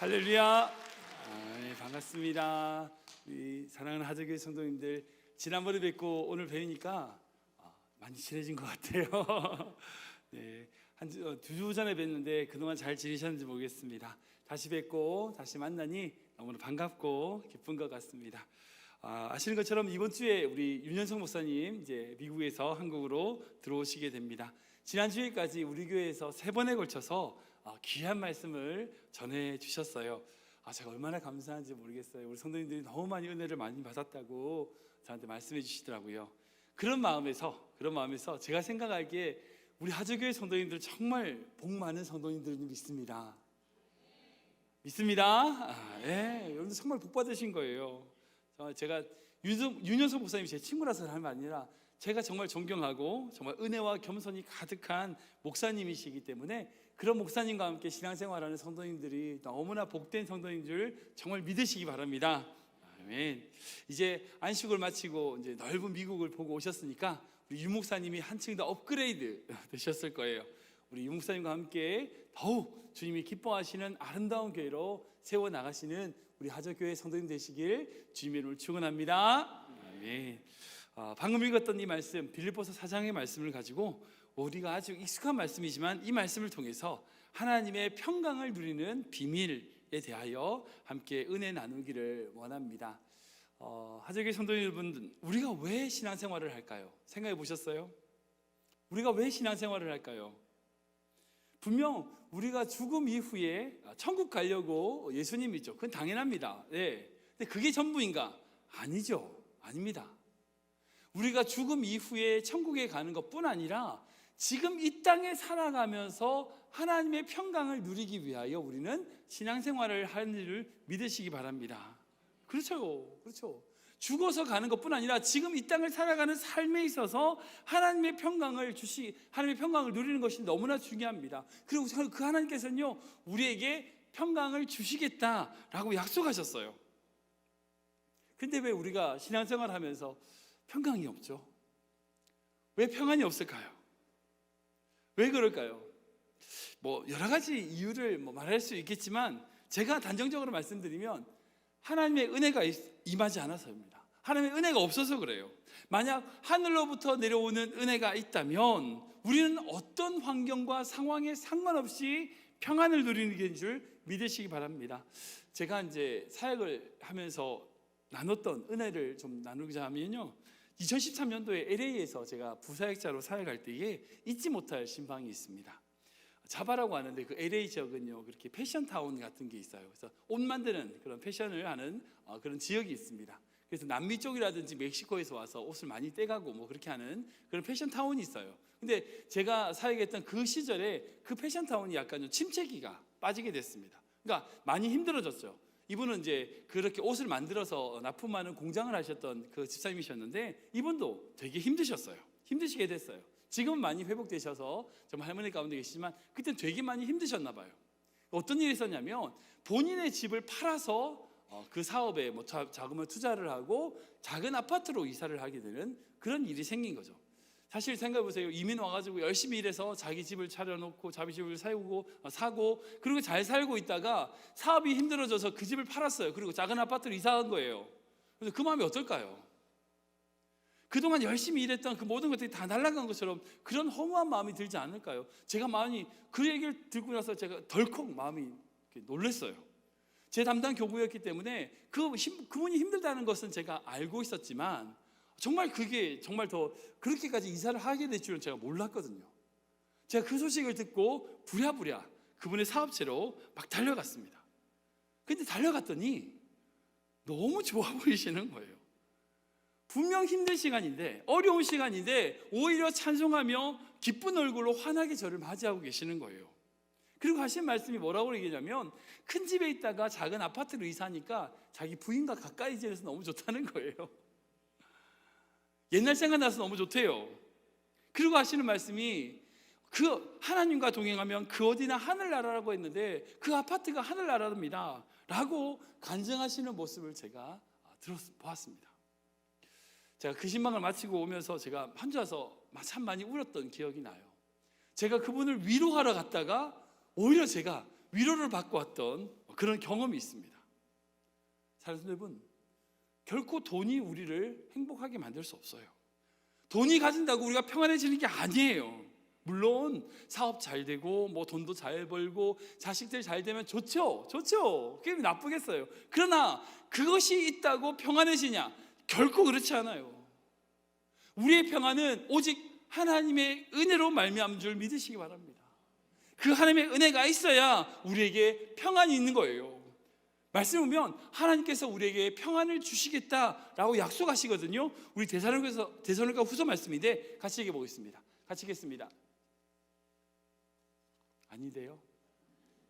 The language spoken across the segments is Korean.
할렐루야. 네, 반갑습니다. 우리 사랑하는 하저교회 성도님들, 지난번에 뵙고 오늘 뵈니까 많이 친해진 것 같아요. 네, 두 주 전에 뵀는데 그동안 잘 지내셨는지 모르겠습니다. 다시 뵙고 다시 만나니 너무나 반갑고 기쁜 것 같습니다. 아시는 것처럼 이번 주에 우리 윤현석 목사님 이제 미국에서 한국으로 들어오시게 됩니다. 지난주에까지 우리 교회에서 3번에 걸쳐서 귀한 말씀을 전해 주셨어요. 제가 얼마나 감사한지 모르겠어요. 우리 성도님들이 너무 많이 은혜를 많이 받았다고 저한테 말씀해 주시더라고요. 그런 마음에서 제가 생각하기에 우리 하저교회 성도님들 정말 복 많은 성도님들 믿습니다. 네, 여러분들 정말 복 받으신 거예요. 제가 윤현석 목사님이 제 친구라서 하는 말 아니라 제가 정말 존경하고 정말 은혜와 겸손이 가득한 목사님이시기 때문에 그런 목사님과 함께 신앙생활하는 성도님들이 너무나 복된 성도인 줄 정말 믿으시기 바랍니다. 아멘. 이제 안식을 마치고 이제 넓은 미국을 보고 오셨으니까 우리 유 목사님이 한층 더 업그레이드 되셨을 거예요. 우리 유 목사님과 함께 더욱 주님이 기뻐하시는 아름다운 교회로 세워 나가시는 우리 하저교회 성도님 되시길 주님의 이름으로 축원합니다. 아멘. 방금 읽었던 이 말씀, 빌립보서 4장의 말씀을 가지고 우리가 아주 익숙한 말씀이지만 이 말씀을 통해서 하나님의 평강을 누리는 비밀에 대하여 함께 은혜 나누기를 원합니다. 하저교회 성도 여러분, 우리가 왜 신앙생활을 할까요? 생각해 보셨어요? 우리가 왜 신앙생활을 할까요? 분명 우리가 죽음 이후에 천국 가려고 예수님 믿죠. 그건 당연합니다. 네. 근데 그게 전부인가? 아니죠. 아닙니다. 우리가 죽음 이후에 천국에 가는 것뿐 아니라 지금 이 땅에 살아가면서 하나님의 평강을 누리기 위하여 우리는 신앙생활을 하는 일을 믿으시기 바랍니다. 그렇죠. 죽어서 가는 것뿐 아니라 지금 이 땅을 살아가는 삶에 있어서 하나님의 평강을 누리는 것이 너무나 중요합니다. 그리고 그 하나님께서는요, 우리에게 평강을 주시겠다라고 약속하셨어요. 근데 왜 우리가 신앙생활을 하면서 평강이 없죠? 왜 평안이 없을까요? 왜 그럴까요? 여러 가지 이유를 말할 수 있겠지만 제가 단정적으로 말씀드리면 하나님의 은혜가 임하지 않아서입니다. 하나님의 은혜가 없어서 그래요. 만약 하늘로부터 내려오는 은혜가 있다면 우리는 어떤 환경과 상황에 상관없이 평안을 누리는 게 줄 믿으시기 바랍니다. 제가 이제 사역을 하면서 나눴던 은혜를 좀 나누자 하면요, 2013년도에 LA에서 제가 부사역자로 사역할 때에 잊지 못할 신방이 있습니다. 자바라고 하는데 그 LA 지역은요, 그렇게 패션타운 같은 게 있어요. 그래서 옷 만드는 그런 패션을 하는 그런 지역이 있습니다. 그래서 남미 쪽이라든지 멕시코에서 와서 옷을 많이 떼가고 그렇게 하는 그런 패션타운이 있어요. 근데 제가 사역했던 그 시절에 그 패션타운이 약간 좀 침체기가 빠지게 됐습니다. 그러니까 많이 힘들어졌죠. 이분은 이제 그렇게 옷을 만들어서 납품하는 공장을 하셨던 그 집사님이셨는데 이분도 되게 힘드시게 됐어요. 지금은 많이 회복되셔서 정말 할머니 가운데 계시지만 그때는 되게 많이 힘드셨나 봐요. 어떤 일이 있었냐면 본인의 집을 팔아서 그 사업에 자금을 투자를 하고 작은 아파트로 이사를 하게 되는 그런 일이 생긴 거죠. 사실 생각해보세요. 이민 와가지고 열심히 일해서 자기 집을 차려놓고 자기 집을 사고 그리고 잘 살고 있다가 사업이 힘들어져서 그 집을 팔았어요. 그리고 작은 아파트로 이사한 거예요. 그래서 그 마음이 어떨까요? 그동안 열심히 일했던 그 모든 것들이 다 날아간 것처럼 그런 허무한 마음이 들지 않을까요? 제가 많이 그 얘기를 듣고 나서 제가 덜컥 마음이 놀랐어요. 제 담당 교구였기 때문에 그분이 힘들다는 것은 제가 알고 있었지만 정말 그게 정말 더 그렇게까지 이사를 하게 될 줄은 제가 몰랐거든요. 제가 그 소식을 듣고 부랴부랴 그분의 사업체로 막 달려갔습니다. 근데 달려갔더니 너무 좋아 보이시는 거예요. 분명 힘든 시간인데, 어려운 시간인데 오히려 찬송하며 기쁜 얼굴로 환하게 저를 맞이하고 계시는 거예요. 그리고 하신 말씀이 뭐라고 얘기하냐면 큰 집에 있다가 작은 아파트로 이사하니까 자기 부인과 가까이 지내서 너무 좋다는 거예요. 옛날 생각나서 너무 좋대요. 그리고 하시는 말씀이 그 하나님과 동행하면 그 어디나 하늘나라라고 했는데 그 아파트가 하늘나라입니다 라고 간증하시는 모습을 제가 보았습니다. 제가 그 신방을 마치고 오면서 제가 혼자서 참 많이 울었던 기억이 나요. 제가 그분을 위로하러 갔다가 오히려 제가 위로를 받고 왔던 그런 경험이 있습니다. 사랑하는 여러분, 결코 돈이 우리를 행복하게 만들 수 없어요. 돈이 가진다고 우리가 평안해지는 게 아니에요. 물론 사업 잘 되고 뭐 돈도 잘 벌고 자식들 잘 되면 좋죠. 그게 나쁘겠어요. 그러나 그것이 있다고 평안해지냐? 결코 그렇지 않아요. 우리의 평안은 오직 하나님의 은혜로 말미암은 줄 믿으시기 바랍니다. 그 하나님의 은혜가 있어야 우리에게 평안이 있는 거예요. 말씀을 보면 하나님께서 우리에게 평안을 주시겠다라고 약속하시거든요. 우리 데살로니가 후서 말씀인데 같이 읽어보겠습니다. 같이 읽겠습니다. 아니래요.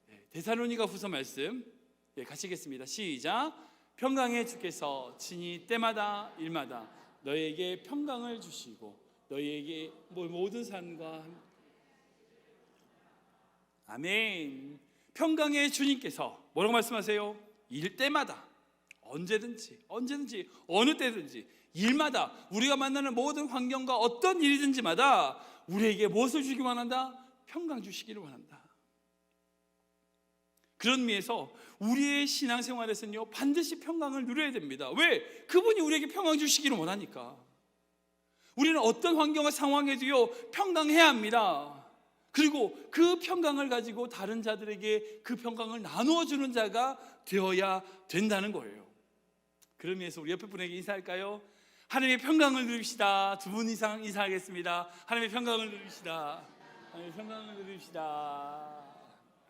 네, 데살로니가 후서 말씀 같이 읽겠습니다. 시작. 평강의 주께서 친히 때마다 일마다 너희에게 평강을 주시고 너희에게 모든 산과 아멘. 평강의 주님께서 뭐라고 말씀하세요? 일 때마다 언제든지 어느 때든지 일마다 우리가 만나는 모든 환경과 어떤 일이든지마다 우리에게 무엇을 주기를 원한다? 평강 주시기를 원한다. 그런 의미에서 우리의 신앙생활에서는요 반드시 평강을 누려야 됩니다. 왜? 그분이 우리에게 평강 주시기를 원하니까. 우리는 어떤 환경과 상황에도요 평강해야 합니다. 그리고 그 평강을 가지고 다른 자들에게 그 평강을 나누어 주는 자가 되어야 된다는 거예요. 그런 의미에서 우리 옆에 분에게 인사할까요? 하나님의 평강을 누립시다. 2분 이상 인사하겠습니다. 하나님의 평강을 누립시다. 하나님의 평강을 누립시다.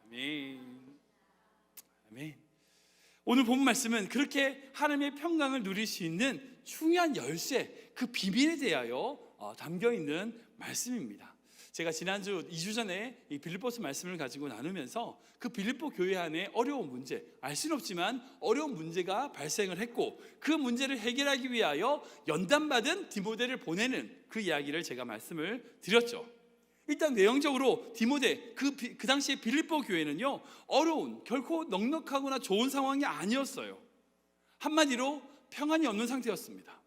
아멘. 아멘. 오늘 본 말씀은 그렇게 하나님의 평강을 누릴 수 있는 중요한 열쇠, 그 비밀에 대하여 담겨 있는 말씀입니다. 제가 지난주 2주 전에 이 빌립보서 말씀을 가지고 나누면서 그 빌립보 교회 안에 어려운 문제, 알 수는 없지만 어려운 문제가 발생을 했고 그 문제를 해결하기 위하여 연단받은 디모데를 보내는 그 이야기를 제가 말씀을 드렸죠. 일단 내용적으로 디모데, 그 당시에 빌립보 교회는요 어려운, 결코 넉넉하거나 좋은 상황이 아니었어요. 한마디로 평안이 없는 상태였습니다.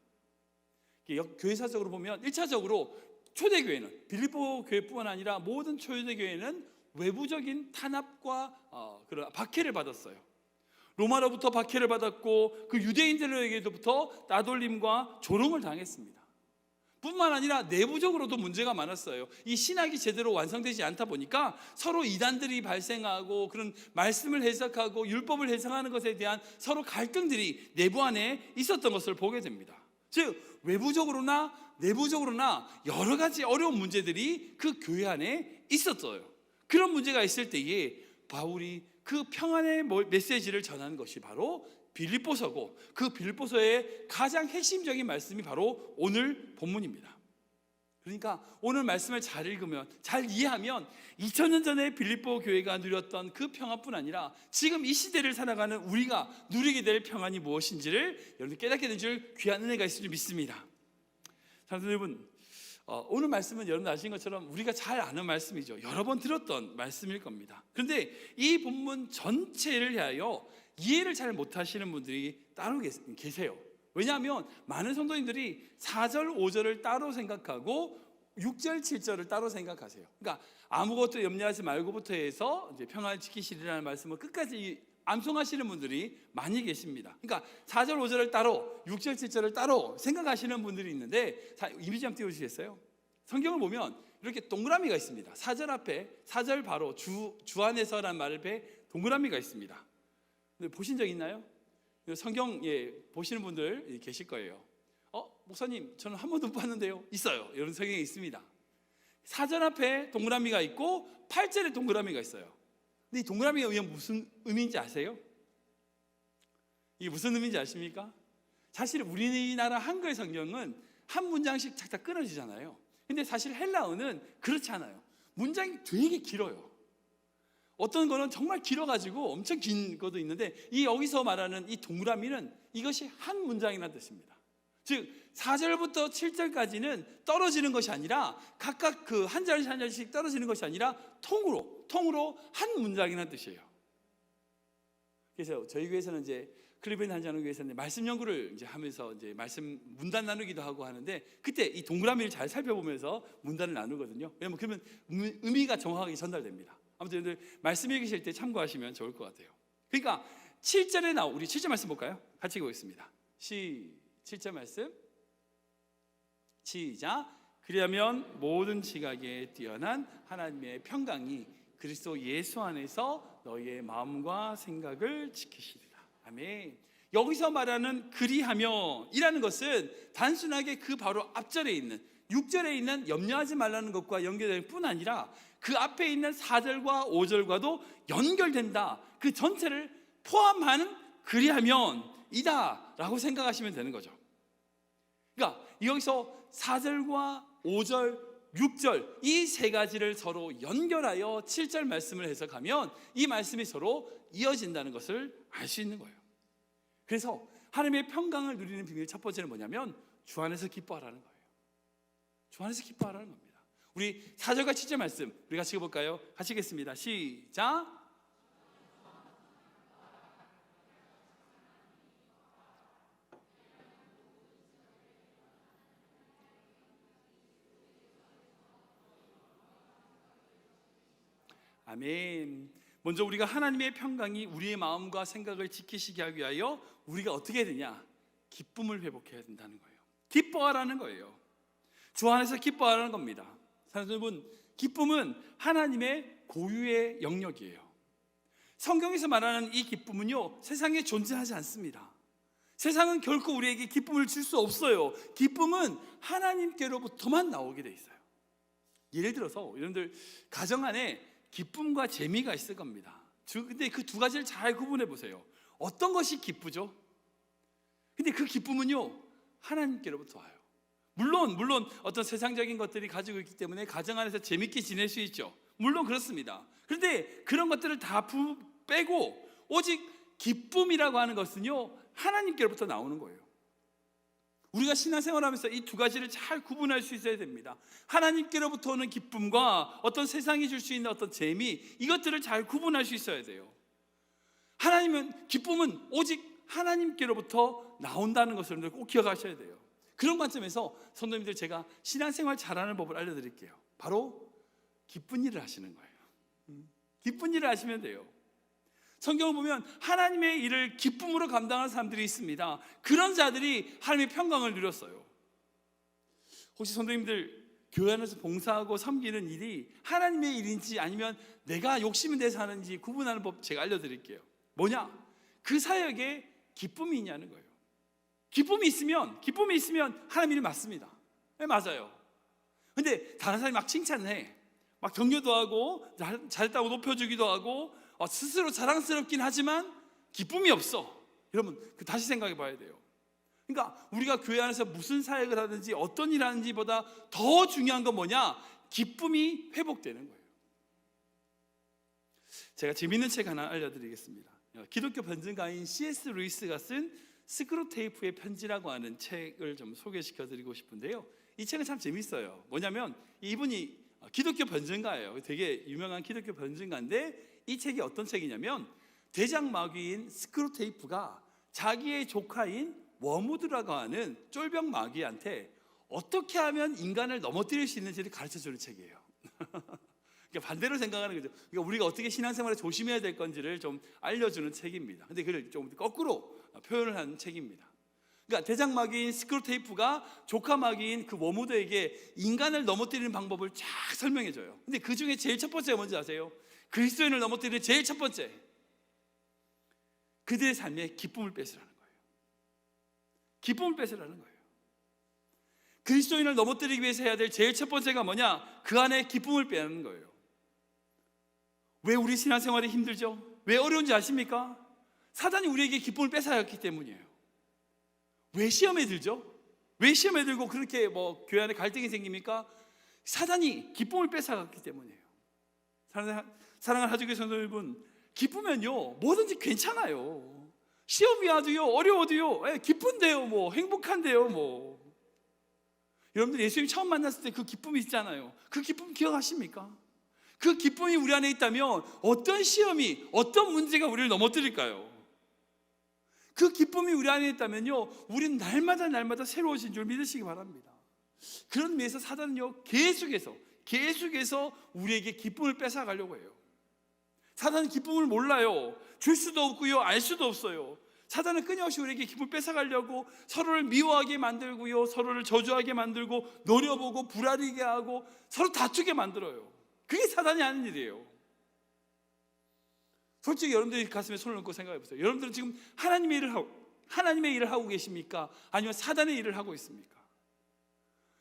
교회사적으로 보면 1차적으로 초대교회는 빌립보 교회뿐만 아니라 모든 초대교회는 외부적인 탄압과 그런 박해를 받았어요. 로마로부터 박해를 받았고 그 유대인들에게로부터 따돌림과 조롱을 당했습니다. 뿐만 아니라 내부적으로도 문제가 많았어요. 이 신학이 제대로 완성되지 않다 보니까 서로 이단들이 발생하고 그런 말씀을 해석하고 율법을 해석하는 것에 대한 서로 갈등들이 내부 안에 있었던 것을 보게 됩니다. 즉 외부적으로나 내부적으로나 여러 가지 어려운 문제들이 그 교회 안에 있었어요. 그런 문제가 있을 때에 바울이 그 평안의 메시지를 전하는 것이 바로 빌립보서고 그 빌립보서의 가장 핵심적인 말씀이 바로 오늘 본문입니다. 그러니까 오늘 말씀을 잘 읽으면, 잘 이해하면 2000년 전에 빌립보 교회가 누렸던 그 평안뿐 아니라 지금 이 시대를 살아가는 우리가 누리게 될 평안이 무엇인지를 여러분 깨닫게 된 줄 귀한 은혜가 있을 줄 믿습니다. 사랑하는 여러분, 오늘 말씀은 여러분 아시는 것처럼 우리가 잘 아는 말씀이죠. 여러 번 들었던 말씀일 겁니다. 그런데 이 본문 전체를 위하여 이해를 잘 못하시는 분들이 따로 계세요. 왜냐하면 많은 성도님들이 4절, 5절을 따로 생각하고 6절, 7절을 따로 생각하세요. 그러니까 아무것도 염려하지 말고부터 해서 이제 평안을 지키시리라는 말씀을 끝까지 암송하시는 분들이 많이 계십니다. 그러니까 4절, 5절을 따로, 6절, 7절을 따로 생각하시는 분들이 있는데 이미지 한번 띄워주시겠어요? 성경을 보면 이렇게 동그라미가 있습니다. 4절 앞에, 4절 바로 주 안에서라는 말 앞에 동그라미가 있습니다. 근데 보신 적 있나요? 성경 보시는 분들 계실 거예요. 목사님 저는 한 번도 못 봤는데요. 있어요. 이런 성경이 있습니다. 4절 앞에 동그라미가 있고 8절에 동그라미가 있어요. 근데 이 동그라미가 무슨 의미인지 아세요? 이게 무슨 의미인지 아십니까? 사실 우리나라 한글 성경은 한 문장씩 착착 끊어지잖아요. 근데 사실 헬라어는 그렇지 않아요. 문장이 되게 길어요. 어떤 거는 정말 길어가지고 엄청 긴 것도 있는데 이 여기서 말하는 이 동그라미는 이것이 한 문장이라는 뜻입니다. 즉 4절부터 7절까지는 떨어지는 것이 아니라 각각 그 한 절씩 한 절씩 떨어지는 것이 아니라 통으로 한 문장이라는 뜻이에요. 그래서 저희 교회에서는 이제 클리브랜드 한장로교회에서는 말씀 연구를 이제 하면서 이제 말씀 문단 나누기도 하고 하는데 그때 이 동그라미를 잘 살펴보면서 문단을 나누거든요. 왜냐면 그러면 의미가 정확하게 전달됩니다. 아무튼 여러분들 말씀 읽으실 때 참고하시면 좋을 것 같아요. 그러니까 7절에 우리 7절 말씀 볼까요? 같이 보겠습니다. 7절 말씀 시작. 그리하면 모든 지각에 뛰어난 하나님의 평강이 그리스도 예수 안에서 너희의 마음과 생각을 지키시리라. 아멘. 여기서 말하는 그리하면 이라는 것은 단순하게 그 바로 앞절에 있는 6절에 있는 염려하지 말라는 것과 연결될 뿐 아니라 그 앞에 있는 4절과 5절과도 연결된다. 그 전체를 포함하는 그리하면 이다 라고 생각하시면 되는 거죠. 그러니까 여기서 4절과 5절 6절 이 세 가지를 서로 연결하여 7절 말씀을 해석하면 이 말씀이 서로 이어진다는 것을 알 수 있는 거예요. 그래서 하나님의 평강을 누리는 비밀 첫 번째는 뭐냐면 주 안에서 기뻐하라는 거예요. 주 안에서 기뻐하라는 겁니다. 우리 4절과 7절 말씀 우리 같이 읽어볼까요? 같이 읽겠습니다. 시작. 아멘. 먼저 우리가 하나님의 평강이 우리의 마음과 생각을 지키시게 하기 위하여 우리가 어떻게 해야 되냐? 기쁨을 회복해야 된다는 거예요. 기뻐하라는 거예요. 주 안에서 기뻐하라는 겁니다. 사랑하는 여러분, 기쁨은 하나님의 고유의 영역이에요. 성경에서 말하는 이 기쁨은요, 세상에 존재하지 않습니다. 세상은 결코 우리에게 기쁨을 줄 수 없어요. 기쁨은 하나님께로부터만 나오게 돼 있어요. 예를 들어서 여러분들 가정 안에 기쁨과 재미가 있을 겁니다. 근데 그 두 가지를 잘 구분해 보세요. 어떤 것이 기쁘죠? 근데 그 기쁨은요, 하나님께로부터 와요. 물론 어떤 세상적인 것들이 가지고 있기 때문에 가정 안에서 재밌게 지낼 수 있죠. 물론 그렇습니다. 그런데 그런 것들을 다 빼고 오직 기쁨이라고 하는 것은요, 하나님께로부터 나오는 거예요. 우리가 신앙생활하면서 이 두 가지를 잘 구분할 수 있어야 됩니다. 하나님께로부터 오는 기쁨과 어떤 세상이 줄 수 있는 어떤 재미, 이것들을 잘 구분할 수 있어야 돼요. 기쁨은 오직 하나님께로부터 나온다는 것을 꼭 기억하셔야 돼요. 그런 관점에서 성도님들, 제가 신앙생활 잘하는 법을 알려드릴게요. 바로 기쁜 일을 하시는 거예요. 기쁜 일을 하시면 돼요. 성경을 보면 하나님의 일을 기쁨으로 감당하는 사람들이 있습니다. 그런 자들이 하나님의 평강을 누렸어요. 혹시 성도님들 교회 안에서 봉사하고 섬기는 일이 하나님의 일인지 아니면 내가 욕심을 내서 하는지 구분하는 법 제가 알려드릴게요. 뭐냐? 그 사역에 기쁨이 있냐는 거예요. 기쁨이 있으면 하나님 일이 맞습니다. 네, 맞아요. 근데 다른 사람이 막 칭찬해, 막 격려도 하고 잘했다고 높여주기도 하고 스스로 자랑스럽긴 하지만 기쁨이 없어. 여러분, 다시 생각해 봐야 돼요. 그러니까 우리가 교회 안에서 무슨 사역을 하든지 어떤 일을 하는지보다 더 중요한 건 뭐냐? 기쁨이 회복되는 거예요. 제가 재밌는 책 하나 알려드리겠습니다. 기독교 변증가인 C.S. 루이스가 쓴 스크루테이프의 편지라고 하는 책을 좀 소개시켜드리고 싶은데요, 이 책은 참 재밌어요. 뭐냐면 이분이 기독교 변증가예요. 되게 유명한 기독교 변증가인데 이 책이 어떤 책이냐면 대장 마귀인 스크루테이프가 자기의 조카인 워무드라고 하는 쫄병 마귀한테 어떻게 하면 인간을 넘어뜨릴 수 있는지를 가르쳐주는 책이에요. 그러니까 반대로 생각하는 거죠. 그러니까 우리가 어떻게 신앙생활에 조심해야 될 건지를 좀 알려주는 책입니다. 근데 그걸 좀 거꾸로 표현을 하는 책입니다. 그러니까 대장 마귀인 스크루테이프가 조카 마귀인 그 워무드에게 인간을 넘어뜨리는 방법을 쫙 설명해줘요. 근데 그 중에 제일 첫 번째가 뭔지 아세요? 그리스도인을 넘어뜨리는 제일 첫 번째, 그들의 삶에 기쁨을 뺏으라는 거예요. 기쁨을 뺏으라는 거예요. 그리스도인을 넘어뜨리기 위해서 해야 될 제일 첫 번째가 뭐냐? 그 안에 기쁨을 빼는 거예요. 왜 우리 신앙생활이 힘들죠? 왜 어려운지 아십니까? 사단이 우리에게 기쁨을 뺏어갔기 때문이에요. 왜 시험에 들죠? 왜 시험에 들고 그렇게 교회 안에 갈등이 생깁니까? 사단이 기쁨을 뺏어갔기 때문이에요. 사랑하는 하주교회 성도 여러분, 기쁘면요 뭐든지 괜찮아요. 시험이 와도요, 어려워도요, 기쁜데요, 행복한데요. 여러분들 예수님 처음 만났을 때 그 기쁨이 있잖아요. 그 기쁨 기억하십니까? 그 기쁨이 우리 안에 있다면 어떤 시험이, 어떤 문제가 우리를 넘어뜨릴까요? 그 기쁨이 우리 안에 있다면요, 우리는 날마다 새로워진 줄 믿으시기 바랍니다. 그런 의미에서 사단은요 계속해서 우리에게 기쁨을 뺏어가려고 해요. 사단은 기쁨을 몰라요. 줄 수도 없고요, 알 수도 없어요. 사단은 끊임없이 우리에게 기쁨을 뺏어가려고 서로를 미워하게 만들고요, 서로를 저주하게 만들고, 노려보고 불화리게 하고 서로 다투게 만들어요. 그게 사단이 하는 일이에요. 솔직히 여러분들이 가슴에 손을 얹고 생각해 보세요. 여러분들은 지금 하나님의 일을 하고 계십니까? 아니면 사단의 일을 하고 있습니까?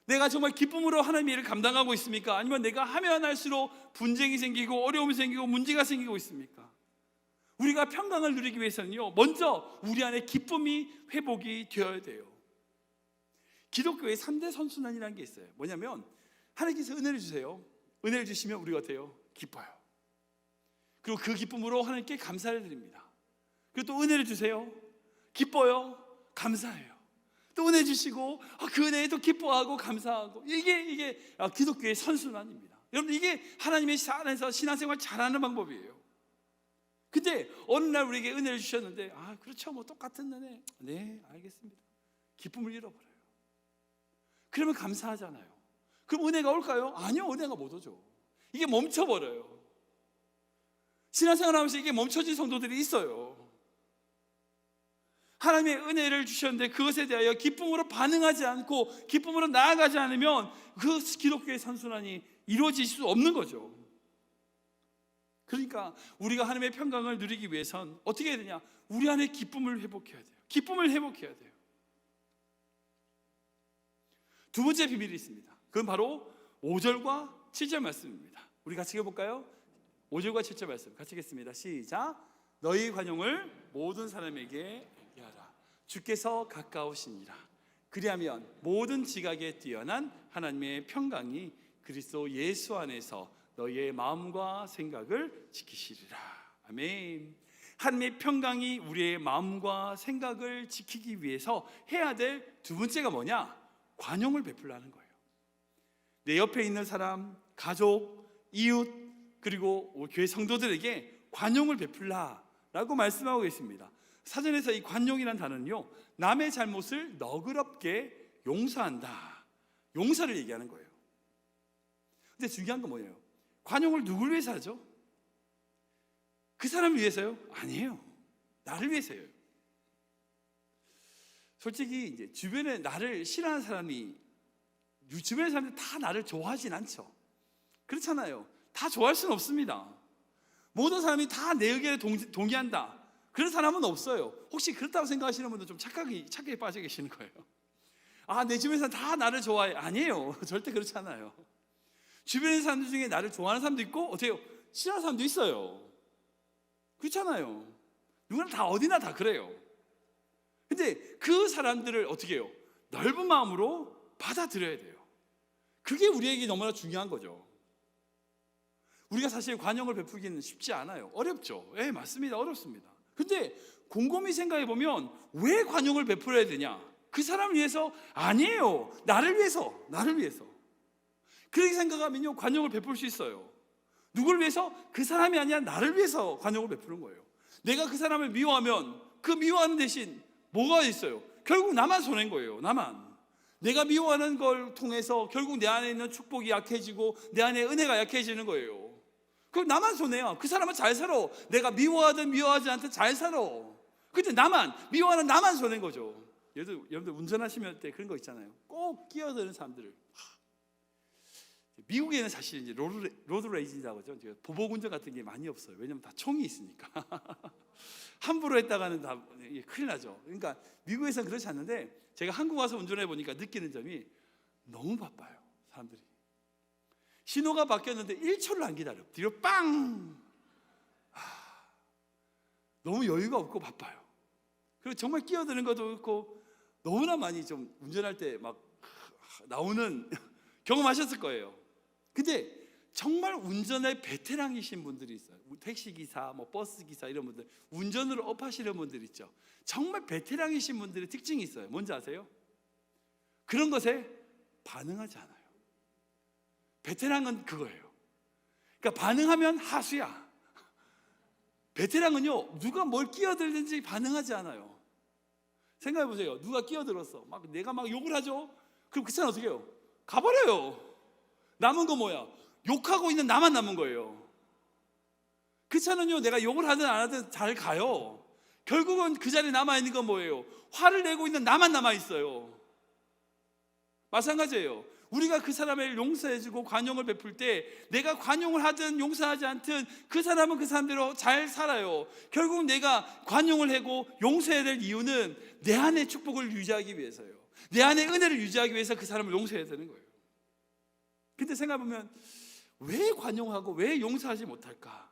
내가 정말 기쁨으로 하나님의 일을 감당하고 있습니까? 아니면 내가 하면 할수록 분쟁이 생기고 어려움이 생기고 문제가 생기고 있습니까? 우리가 평강을 누리기 위해서는요, 먼저 우리 안에 기쁨이 회복이 되어야 돼요. 기독교의 3대 선순환이라는 게 있어요. 뭐냐면 하나님께서 은혜를 주세요. 은혜를 주시면 우리가 어때요? 기뻐요. 그리고 그 기쁨으로 하나님께 감사를 드립니다. 그리고 또 은혜를 주세요. 기뻐요. 감사해요. 또 은혜 주시고 그 은혜에 또 기뻐하고 감사하고, 이게 기독교의 선순환입니다. 여러분, 이게 하나님의 안에서 신앙생활 잘하는 방법이에요. 근데 어느 날 우리에게 은혜를 주셨는데 그렇죠, 뭐 똑같은 은혜, 네 알겠습니다. 기쁨을 잃어버려요. 그러면 감사하잖아요. 그럼 은혜가 올까요? 아니요, 은혜가 못 오죠. 이게 멈춰버려요. 신앙생활 하면서 이게 멈춰진 성도들이 있어요. 하나님의 은혜를 주셨는데 그것에 대하여 기쁨으로 반응하지 않고 기쁨으로 나아가지 않으면 그 기독교의 선순환이 이루어질 수 없는 거죠. 그러니까 우리가 하나님의 평강을 누리기 위해선 어떻게 해야 되냐? 우리 안에 기쁨을 회복해야 돼요. 기쁨을 회복해야 돼요. 두 번째 비밀이 있습니다. 그건 바로 5절과 7절 말씀입니다. 우리 같이 읽어볼까요? 5절과 7절 말씀 같이 읽겠습니다. 시작. 너희 관용을 모든 사람에게 얘기하라. 주께서 가까우시니라. 그리하면 모든 지각에 뛰어난 하나님의 평강이 그리스도 예수 안에서 너희의 마음과 생각을 지키시리라. 아멘. 하나님의 평강이 우리의 마음과 생각을 지키기 위해서 해야 될 두 번째가 뭐냐? 관용을 베풀라는 거예요. 내 옆에 있는 사람, 가족, 이웃, 그리고 교회 성도들에게 관용을 베풀라라고 말씀하고 있습니다. 사전에서 이 관용이라는 단어는요, 남의 잘못을 너그럽게 용서한다, 용서를 얘기하는 거예요. 근데 중요한 건 뭐예요? 관용을 누굴 위해서 하죠? 그 사람을 위해서요? 아니에요. 나를 위해서요. 솔직히 이제 주변에 나를 싫어하는 사람이, 주변의 사람들 다 나를 좋아하진 않죠. 그렇잖아요. 다 좋아할 수는 없습니다. 모든 사람이 다 내 의견에 동의한다, 그런 사람은 없어요. 혹시 그렇다고 생각하시는 분들 좀 착각에 빠져 계시는 거예요. 내 주변에서 다 나를 좋아해. 아니에요. 절대 그렇지 않아요. 주변의 사람들 중에 나를 좋아하는 사람도 있고 어때요? 싫어하는 사람도 있어요. 그렇잖아요. 누구나 다 어디나 다 그래요. 근데 그 사람들을 어떻게 해요? 넓은 마음으로 받아들여야 돼요. 그게 우리에게 너무나 중요한 거죠. 우리가 사실 관용을 베풀기는 쉽지 않아요. 어렵죠. 맞습니다. 어렵습니다. 근데 곰곰이 생각해 보면 왜 관용을 베풀어야 되냐? 그 사람을 위해서? 아니에요. 나를 위해서. 그렇게 생각하면요, 관용을 베풀 수 있어요. 누굴 위해서? 그 사람이 아니라 나를 위해서 관용을 베푸는 거예요. 내가 그 사람을 미워하면 그 미워하는 대신 뭐가 있어요? 결국 나만 손해인 거예요. 내가 미워하는 걸 통해서 결국 내 안에 있는 축복이 약해지고 내 안에 은혜가 약해지는 거예요. 그럼 나만 손해야. 그 사람은 잘 살아. 내가 미워하든 미워하지 않든 잘 살아. 근데 미워하는 나만 손해인 거죠. 여러분들 운전하시면 때 그런 거 있잖아요. 꼭 끼어드는 사람들. 미국에는 사실 이제 로드레이지라고 하죠. 보복 운전 같은 게 많이 없어요. 왜냐면 다 총이 있으니까. 함부로 했다가는 다 큰일 나죠. 그러니까 미국에서는 그렇지 않는데, 제가 한국 와서 운전해 보니까 느끼는 점이 너무 바빠요. 사람들이 신호가 바뀌었는데 1초를 안 기다려. 뒤로 빵! 너무 여유가 없고 바빠요. 그리고 정말 끼어드는 것도 그렇고 너무나 많이 좀 운전할 때 막 나오는 경험하셨을 거예요. 근데 정말 운전에 베테랑이신 분들이 있어요. 택시기사, 버스기사 이런 분들, 운전으로 업하시는 분들 있죠. 정말 베테랑이신 분들의 특징이 있어요. 뭔지 아세요? 그런 것에 반응하지 않아요. 베테랑은 그거예요. 그러니까 반응하면 하수야. 베테랑은요, 누가 뭘 끼어들든지 반응하지 않아요. 생각해 보세요. 누가 끼어들었어. 내가 욕을 하죠. 그럼 그 사람 어떻게 해요? 가버려요. 남은 거 뭐야? 욕하고 있는 나만 남은 거예요. 그 차는요, 내가 욕을 하든 안 하든 잘 가요. 결국은 그 자리에 남아있는 건 뭐예요? 화를 내고 있는 나만 남아있어요. 마찬가지예요. 우리가 그 사람을 용서해주고 관용을 베풀 때 내가 관용을 하든 용서하지 않든 그 사람은 그 사람대로 잘 살아요. 결국 내가 관용을 하고 용서해야 될 이유는 내 안의 축복을 유지하기 위해서요. 내 안의 은혜를 유지하기 위해서 그 사람을 용서해야 되는 거예요. 근데 생각해보면 왜 관용하고 왜 용서하지 못할까?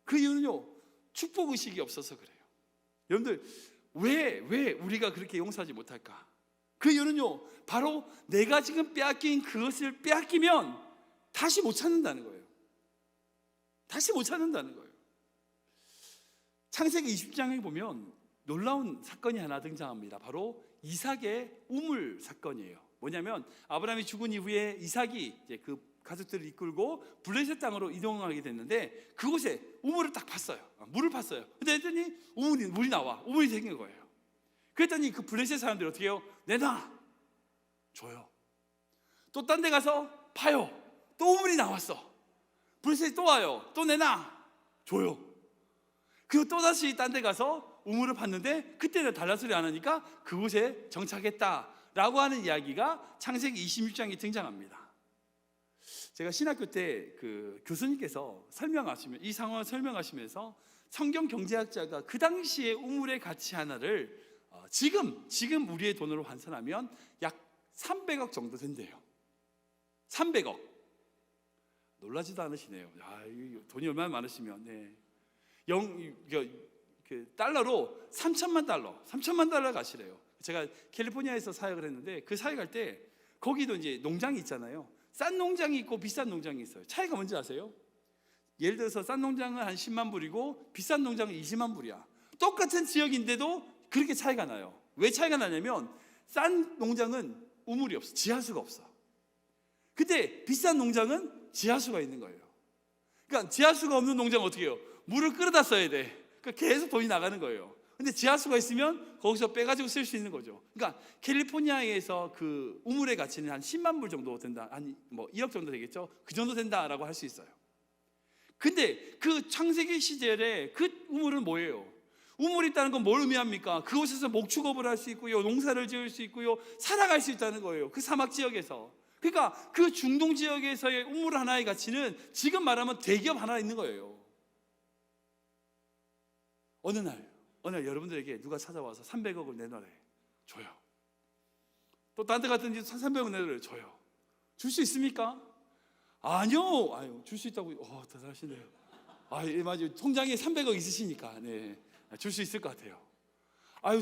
그 이유는요, 축복의식이 없어서 그래요. 여러분들, 왜 우리가 그렇게 용서하지 못할까? 그 이유는요, 바로 내가 지금 빼앗긴 그것을 빼앗기면 다시 못 찾는다는 거예요. 다시 못 찾는다는 거예요. 창세기 20장에 보면 놀라운 사건이 하나 등장합니다. 바로 이삭의 우물 사건이에요. 뭐냐면 아브라함이 죽은 이후에 이삭이 이제 그 가족들을 이끌고 블레셋 땅으로 이동하게 됐는데 그곳에 우물을 딱 팠어요. 물을 팠어요. 근데 했더니 물이 나와. 우물이 생긴 거예요. 그랬더니 그 블레셋 사람들이 어떻게 해요? 내놔. 줘요. 또 딴 데 가서 파요. 또 우물이 나왔어. 블레셋이 또 와요. 또 내놔. 줘요. 그리고 또다시 딴 데 가서 우물을 팠는데 그때는 달란 소리 안 하니까 그곳에 정착했다라고 하는 이야기가 창세기 26장에 등장합니다. 제가 신학교 때 그 교수님께서 이 상황을 설명하시면서 성경 경제학자가 그 당시의 우물의 가치 하나를 지금 우리의 돈으로 환산하면 약 300억 정도 된대요. 300억. 놀라지도 않으시네요. 돈이 얼마나 많으시면. 네. 달러로 3천만 달러 가시래요. 제가 캘리포니아에서 사역을 했는데 그 사역 할 때 거기도 이제 농장이 있잖아요. 싼 농장이 있고 비싼 농장이 있어요. 차이가 뭔지 아세요? 예를 들어서 싼 농장은 한 10만 불이고 비싼 농장은 20만 불이야. 똑같은 지역인데도 그렇게 차이가 나요. 왜 차이가 나냐면 싼 농장은 우물이 없어. 지하수가 없어. 근데 비싼 농장은 지하수가 있는 거예요. 그러니까 지하수가 없는 농장은 어떻게 해요? 물을 끌어다 써야 돼. 그러니까 계속 돈이 나가는 거예요. 근데 지하수가 있으면 거기서 빼가지고 쓸 수 있는 거죠. 그러니까 캘리포니아에서 그 우물의 가치는 한 10만 불 정도 된다. 한 뭐 2억 정도 되겠죠. 그 정도 된다라고 할 수 있어요. 근데 그 창세기 시절에 그 우물은 뭐예요? 우물이 있다는 건 뭘 의미합니까? 그곳에서 목축업을 할 수 있고요, 농사를 지을 수 있고요, 살아갈 수 있다는 거예요. 그 사막 지역에서. 그러니까 그 중동 지역에서의 우물 하나의 가치는 지금 말하면 대기업 하나 있는 거예요. 어느 날 여러분들에게 누가 찾아와서 300억을 내놔래. 줘요. 또 딴 데 갔든지 300억 내놔래. 줘요. 줄 수 있습니까? 아니요. 줄 수 있다고. 대단하시네요. 맞아요. 통장에 300억 있으시니까. 네. 줄 수 있을 것 같아요.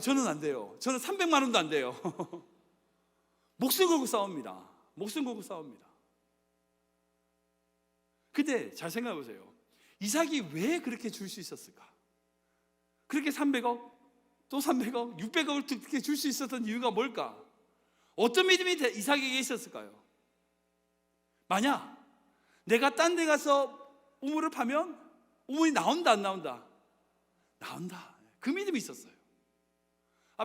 저는 안 돼요. 저는 300만 원도 안 돼요. 목숨 걸고 싸웁니다. 근데 잘 생각해 보세요. 이삭이 왜 그렇게 줄 수 있었을까? 그렇게 300억, 또 300억, 600억을 그렇게 줄 수 있었던 이유가 뭘까? 어떤 믿음이 이삭에게 있었을까요? 만약 내가 딴 데 가서 우물을 파면 우물이 나온다, 안 나온다? 나온다. 그 믿음이 있었어요.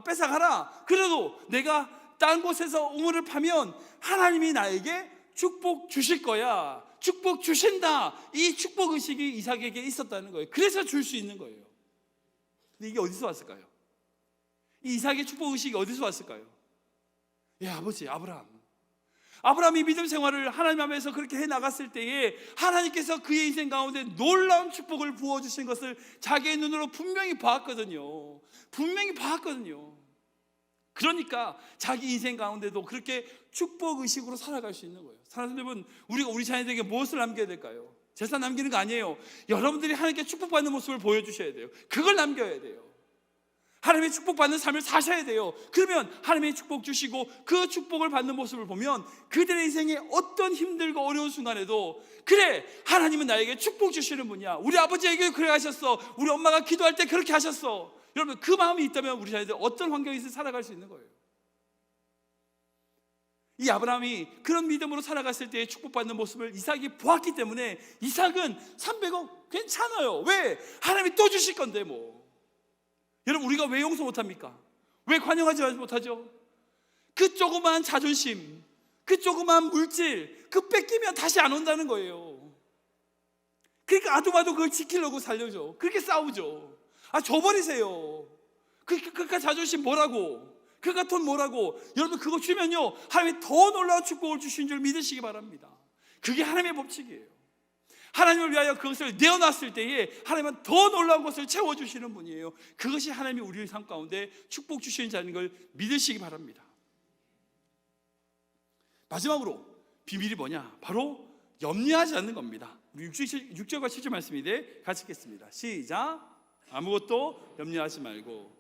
뺏어가라. 그래도 내가 딴 곳에서 우물을 파면 하나님이 나에게 축복 주실 거야. 축복 주신다. 이 축복 의식이 이삭에게 있었다는 거예요. 그래서 줄 수 있는 거예요. 근데 이게 어디서 왔을까요? 이 이삭의 축복 의식이 어디서 왔을까요? 아버지 아브라함이 믿음 생활을 하나님 앞에서 그렇게 해나갔을 때에 하나님께서 그의 인생 가운데 놀라운 축복을 부어주신 것을 자기의 눈으로 분명히 봤거든요. 그러니까 자기 인생 가운데도 그렇게 축복의식으로 살아갈 수 있는 거예요. 사랑하는 여러분, 우리가 우리 자녀들에게 무엇을 남겨야 될까요? 재산 남기는 거 아니에요. 여러분들이 하나님께 축복받는 모습을 보여주셔야 돼요. 그걸 남겨야 돼요. 하나님의 축복받는 삶을 사셔야 돼요. 그러면 하나님의 축복 주시고 그 축복을 받는 모습을 보면 그들의 인생에 어떤 힘들고 어려운 순간에도 그래, 하나님은 나에게 축복 주시는 분이야. 우리 아버지에게 그래 하셨어. 우리 엄마가 기도할 때 그렇게 하셨어. 여러분, 그 마음이 있다면 우리 자녀들 어떤 환경에서 살아갈 수 있는 거예요. 이 아브라함이 그런 믿음으로 살아갔을 때의 축복받는 모습을 이삭이 보았기 때문에 이삭은 300억 괜찮아요. 왜? 하나님이 또 주실 건데 뭐. 여러분, 우리가 왜 용서 못합니까? 왜 관용하지 못하죠? 그 조그만 자존심, 그 조그만 물질, 그 뺏기면 다시 안 온다는 거예요. 그러니까 아도마도 그걸 지키려고 살려줘. 그렇게 싸우죠. 줘버리세요. 그러니까 자존심 뭐라고, 그러니까 돈 뭐라고. 여러분 그거 주면요 하나님이 더 놀라운 축복을 주신 줄 믿으시기 바랍니다. 그게 하나님의 법칙이에요. 하나님을 위하여 그것을 내어놨을 때에 하나님은 더 놀라운 것을 채워주시는 분이에요. 그것이 하나님이 우리의 삶 가운데 축복 주시는 자인 걸 믿으시기 바랍니다. 마지막으로 비밀이 뭐냐? 바로 염려하지 않는 겁니다. 우리 6절과 7절 말씀인데 같이 읽겠습니다. 시작. 아무것도 염려하지 말고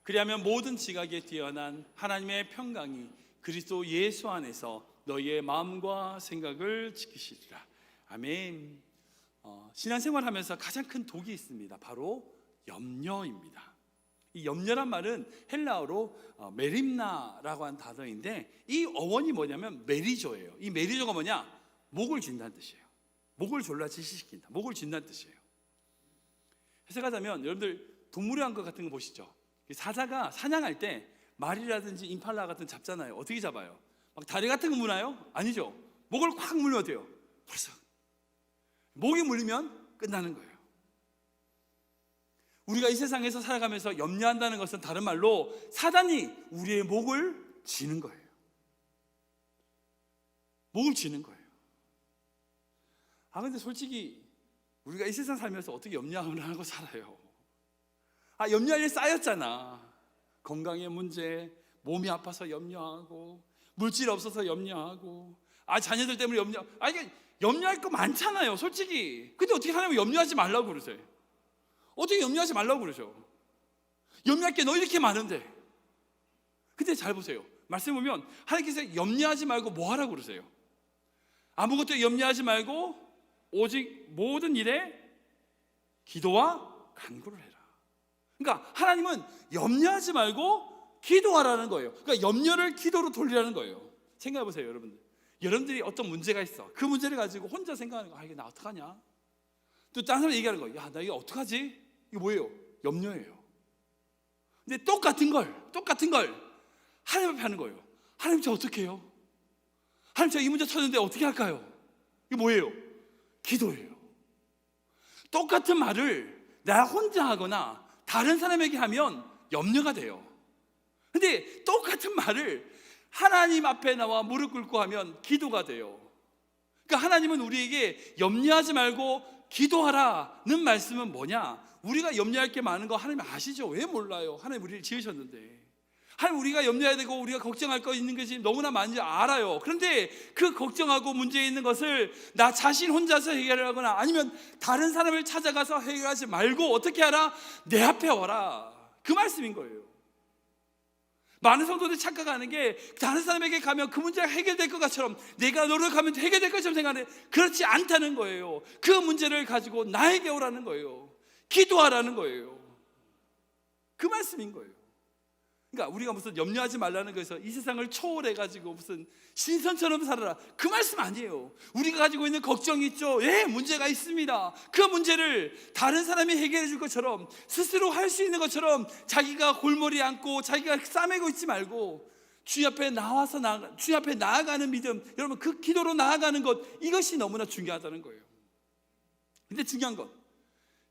그리하면 모든 지각에 뛰어난 하나님의 평강이 그리스도 예수 안에서 너희의 마음과 생각을 지키시리라. 아멘. 신앙생활하면서 가장 큰 독이 있습니다. 바로 염려입니다. 이 염려란 말은 헬라어로 메림나라고 하는 단어인데 이 어원이 뭐냐면 메리조예요. 이 메리조가 뭐냐? 목을 쥔다는 뜻이에요. 목을 졸라 지시시킨다. 목을 쥔다는 뜻이에요. 해석하자면 여러분들 동물의 왕국 같은 거 보시죠. 사자가 사냥할 때 말이라든지 임팔라 같은 거 잡잖아요. 어떻게 잡아요? 막 다리 같은 거 무나요? 아니죠. 목을 콱 물면 돼요. 벌써 목이 물리면 끝나는 거예요. 우리가 이 세상에서 살아가면서 염려한다는 것은 다른 말로 사단이 우리의 목을 쥐는 거예요. 목을 쥐는 거예요. 근데 솔직히 우리가 이 세상 살면서 어떻게 염려하고 살아요? 염려할 일 쌓였잖아. 건강의 문제, 몸이 아파서 염려하고, 물질 없어서 염려하고, 자녀들 때문에 이게 염려할 거 많잖아요, 솔직히. 근데 어떻게 하나님은 염려하지 말라고 그러세요? 어떻게 염려하지 말라고 그러죠? 염려할 게 너 이렇게 많은데. 근데 잘 보세요. 말씀 보면 하나님께서 염려하지 말고 뭐 하라고 그러세요? 아무것도 염려하지 말고 오직 모든 일에 기도와 간구를 해라. 그러니까 하나님은 염려하지 말고 기도하라는 거예요. 그러니까 염려를 기도로 돌리라는 거예요. 생각해 보세요, 여러분들. 여러분들이 어떤 문제가 있어. 그 문제를 가지고 혼자 생각하는 거. 이게 나 어떡하냐? 또 다른 사람 얘기하는 거. 나 이거 어떡하지? 이거 뭐예요? 염려예요. 근데 똑같은 걸 하나님 앞에 하는 거예요. 하나님 저 어떻게 해요? 하나님 저 이 문제 터졌는데 어떻게 할까요? 이게 뭐예요? 기도예요. 똑같은 말을 나 혼자 하거나 다른 사람에게 하면 염려가 돼요. 근데 똑같은 말을 하나님 앞에 나와 무릎 꿇고 하면 기도가 돼요. 그러니까 하나님은 우리에게 염려하지 말고 기도하라는 말씀은 뭐냐? 우리가 염려할 게 많은 거 하나님 아시죠? 왜 몰라요? 하나님 우리를 지으셨는데. 하나님 우리가 염려해야 되고 우리가 걱정할 거 있는 것이 너무나 많은지 알아요. 그런데 그 걱정하고 문제 있는 것을 나 자신 혼자서 해결하거나 아니면 다른 사람을 찾아가서 해결하지 말고 어떻게 하라? 내 앞에 와라. 그 말씀인 거예요. 많은 성도들이 착각하는 게 다른 사람에게 가면 그 문제가 해결될 것 것처럼 내가 노력하면 해결될 것처럼 생각하는데 그렇지 않다는 거예요. 그 문제를 가지고 나에게 오라는 거예요. 기도하라는 거예요. 그 말씀인 거예요. 그러니까 우리가 무슨 염려하지 말라는 거에서 이 세상을 초월해가지고 무슨 신선처럼 살아라 그 말씀 아니에요. 우리가 가지고 있는 걱정이 있죠. 문제가 있습니다. 그 문제를 다른 사람이 해결해 줄 것처럼 스스로 할 수 있는 것처럼 자기가 골머리 앓고 자기가 싸매고 있지 말고 주님 앞에 주님 앞에 나아가는 믿음, 여러분 그 기도로 나아가는 것, 이것이 너무나 중요하다는 거예요. 근데 중요한 건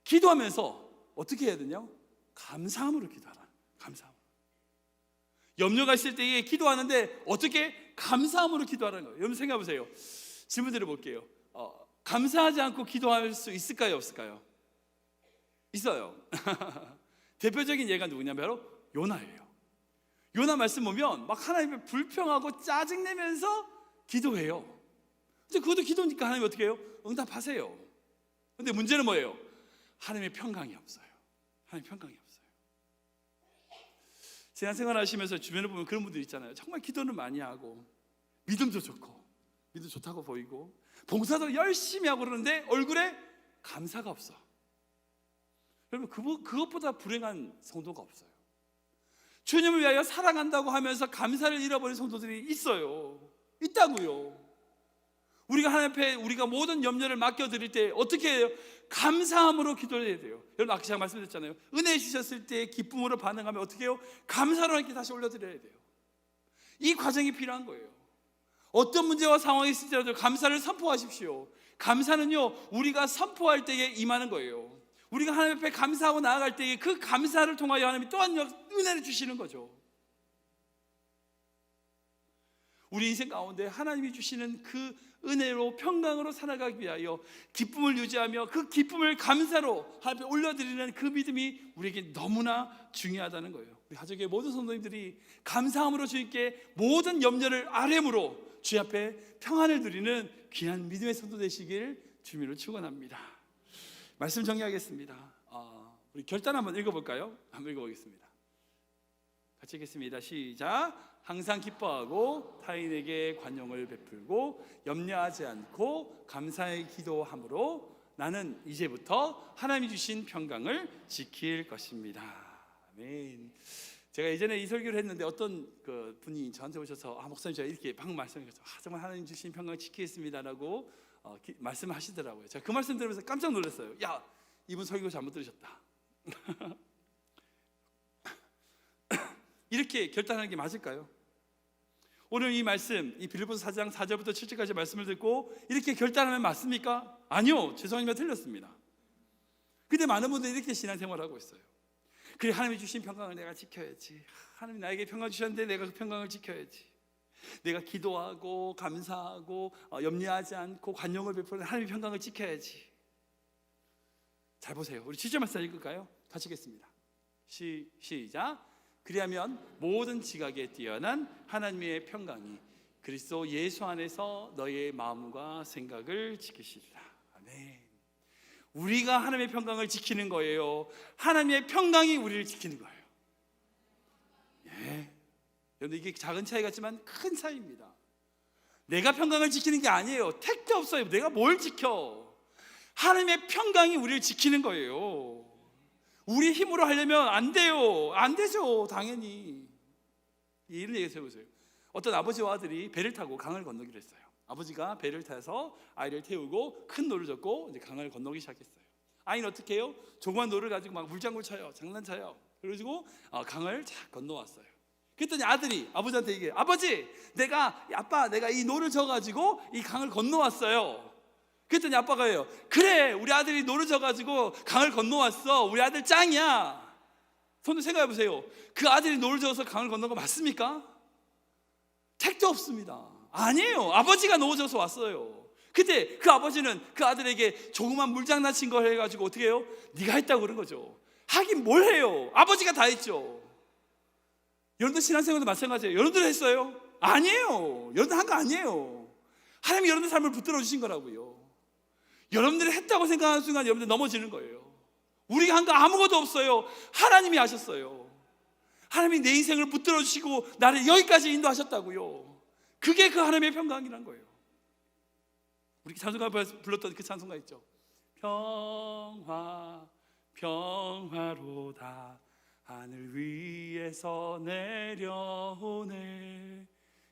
기도하면서 어떻게 해야 되냐? 감사함으로 기도하라. 감사함. 염려가 있을 때에 기도하는데 어떻게? 감사함으로 기도하라는 거예요. 여러분 생각해 보세요. 질문 드려볼게요. 감사하지 않고 기도할 수 있을까요? 없을까요? 있어요. 대표적인 예가 누구냐면 바로 요나예요. 요나 말씀 보면 막 하나님을 불평하고 짜증내면서 기도해요. 이제 그것도 기도니까 하나님 어떻게 해요? 응답하세요. 근데 문제는 뭐예요? 하나님의 평강이 없어요. 하나님의 평강이 없어요. 신앙생활 하시면서 주변에 보면 그런 분들 있잖아요. 정말 기도는 많이 하고 믿음도 좋고 믿음 좋다고 보이고 봉사도 열심히 하고 그러는데 얼굴에 감사가 없어. 여러분 그것보다 불행한 성도가 없어요. 주님을 위하여 살아간다고 하면서 감사를 잃어버린 성도들이 있다고요. 우리가 하나님 앞에 우리가 모든 염려를 맡겨드릴 때 어떻게 해요? 감사함으로 기도를 해야 돼요. 여러분 아까 제가 말씀드렸잖아요. 은혜 주셨을 때 기쁨으로 반응하면 어떻게 해요? 감사로 이렇게 다시 올려드려야 돼요. 이 과정이 필요한 거예요. 어떤 문제와 상황이 있을지라도 감사를 선포하십시오. 감사는요, 우리가 선포할 때에 임하는 거예요. 우리가 하나님 앞에 감사하고 나아갈 때에 그 감사를 통하여 하나님이 또한 은혜를 주시는 거죠. 우리 인생 가운데 하나님이 주시는 그 은혜로 평강으로 살아가기 위하여 기쁨을 유지하며 그 기쁨을 감사로 하나님 앞에 올려드리는 그 믿음이 우리에게 너무나 중요하다는 거예요. 우리 가족의 모든 성도님들이 감사함으로 주님께 모든 염려를 아뢰므로 주님 앞에 평안을 누리는 귀한 믿음의 성도 되시길 주님으로 축원합니다. 말씀 정리하겠습니다. 우리 결단 한번 읽어볼까요? 한번 읽어보겠습니다. 같이 읽겠습니다. 시작. 항상 기뻐하고 타인에게 관용을 베풀고 염려하지 않고 감사의 기도함으로 나는 이제부터 하나님이 주신 평강을 지킬 것입니다. 아멘. 제가 예전에 이 설교를 했는데 어떤 그 분이 저한테 오셔서 목사님 제가 이렇게 방금 말씀하셨죠. 정말 하나님 주신 평강 지키겠습니다라고 말씀하시더라고요. 제가 그 말씀 들으면서 깜짝 놀랐어요. 야, 이분 설교 잘못 들으셨다. 이렇게 결단하는 게 맞을까요? 오늘 이 말씀, 이 빌립보서 4장 4절부터 7절까지 말씀을 듣고 이렇게 결단하면 맞습니까? 아니요, 죄송합니다, 틀렸습니다. 근데 많은 분들이 이렇게 신앙생활을 하고 있어요. 그래, 하나님이 주신 평강을 내가 지켜야지. 하나님이 나에게 평강 주셨는데 내가 그 평강을 지켜야지. 내가 기도하고 감사하고 염려하지 않고 관용을 베푸는 하나님의 평강을 지켜야지. 잘 보세요. 우리 7절 말씀 읽을까요? 같이 읽겠습니다. 시작. 그리하면 모든 지각에 뛰어난 하나님의 평강이 그리스도 예수 안에서 너의 마음과 생각을 지키시리라. 아멘. 우리가 하나님의 평강을 지키는 거예요. 하나님의 평강이 우리를 지키는 거예요. 예. 여러분, 이게 작은 차이 같지만 큰 차이입니다. 내가 평강을 지키는 게 아니에요. 택도 없어요. 내가 뭘 지켜? 하나님의 평강이 우리를 지키는 거예요. 우리 힘으로 하려면 안 돼요. 안 되죠, 당연히. 이런 얘기 해보세요. 어떤 아버지와 아들이 배를 타고 강을 건너기로 했어요. 아버지가 배를 타서 아이를 태우고 큰 노를 젓고 이제 강을 건너기 시작했어요. 아이는 어떻게 해요? 조그만 노를 가지고 막 물장구 쳐요, 장난쳐요. 그래가지고 강을 쫙 건너왔어요. 그랬더니 아들이 아버지한테 얘기해요. 아버지, 아빠 내가 이 노를 져가지고 이 강을 건너왔어요. 그랬더니 아빠가 해요. 그래, 우리 아들이 노를 져가지고 강을 건너왔어. 우리 아들 짱이야. 손을 생각해 보세요. 그 아들이 노를 져서 강을 건넌 거 맞습니까? 택도 없습니다. 아니에요. 아버지가 노를 져서 왔어요. 근데 그 아버지는 그 아들에게 조그만 물장난친 걸 해가지고 어떻게 해요? 네가 했다고 그런 거죠. 하긴 뭘 해요? 아버지가 다 했죠. 여러분들 신앙생활도 마찬가지예요. 여러분들 했어요? 아니에요. 여러분들 한 거 아니에요. 하나님이 여러분들 삶을 붙들어 주신 거라고요. 여러분들이 했다고 생각하는 순간 여러분들 넘어지는 거예요. 우리가 한 거 아무것도 없어요. 하나님이 하셨어요. 하나님이 내 인생을 붙들어 주시고 나를 여기까지 인도하셨다고요. 그게 그 하나님의 평강이란 거예요. 우리 찬송가 불렀던 그 찬송가 있죠. 평화 평화로다 하늘 위에서 내려오네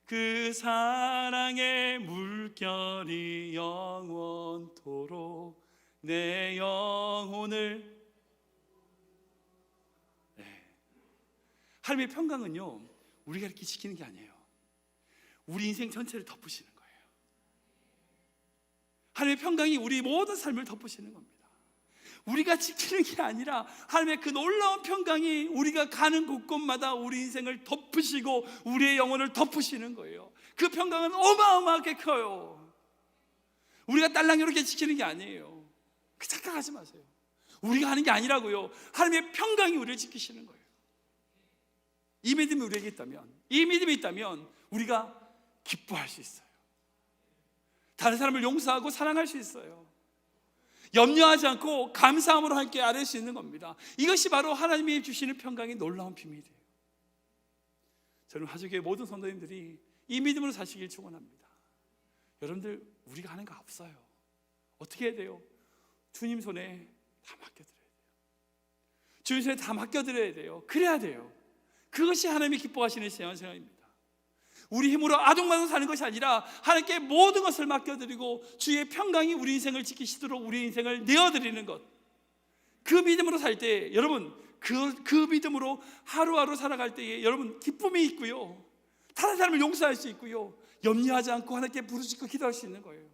그 사랑의 물결이 영원토록 내 영혼을. 하나님의 평강은요, 우리가 이렇게 지키는 게 아니에요. 우리 인생 전체를 덮으시는 거예요. 하나님의 평강이 우리 모든 삶을 덮으시는 겁니다. 우리가 지키는 게 아니라 하나님의 그 놀라운 평강이 우리가 가는 곳곳마다 우리 인생을 덮으시고 우리의 영혼을 덮으시는 거예요. 그 평강은 어마어마하게 커요. 우리가 딸랑 이렇게 지키는 게 아니에요. 그 착각하지 마세요. 우리가 하는 게 아니라고요. 하나님의 평강이 우리를 지키시는 거예요. 이 믿음이 우리에게 있다면, 이 믿음이 있다면 우리가 기뻐할 수 있어요. 다른 사람을 용서하고 사랑할 수 있어요. 염려하지 않고 감사함으로 함께 아뢰 수 있는 겁니다. 이것이 바로 하나님이 주시는 평강의 놀라운 비밀이에요. 저는 화주교회 모든 성도님들이 이 믿음으로 사시길 축원합니다. 여러분들, 우리가 하는 거 없어요. 어떻게 해야 돼요? 주님 손에 다 맡겨드려야 돼요. 주님 손에 다 맡겨드려야 돼요. 그래야 돼요. 그것이 하나님이 기뻐하시는 신앙생활입니다. 우리 힘으로 아둥바둥 사는 것이 아니라 하나님께 모든 것을 맡겨드리고 주의 평강이 우리 인생을 지키시도록 우리 인생을 내어드리는 것, 그 믿음으로 살 때 여러분, 그 믿음으로 하루하루 살아갈 때에 여러분 기쁨이 있고요, 다른 사람을 용서할 수 있고요, 염려하지 않고 하나님께 부르짖고 기도할 수 있는 거예요.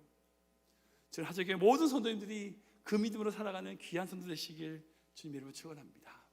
저는 하재교회 모든 성도님들이 그 믿음으로 살아가는 귀한 성도 되시길 주님 이름으로 축원합니다.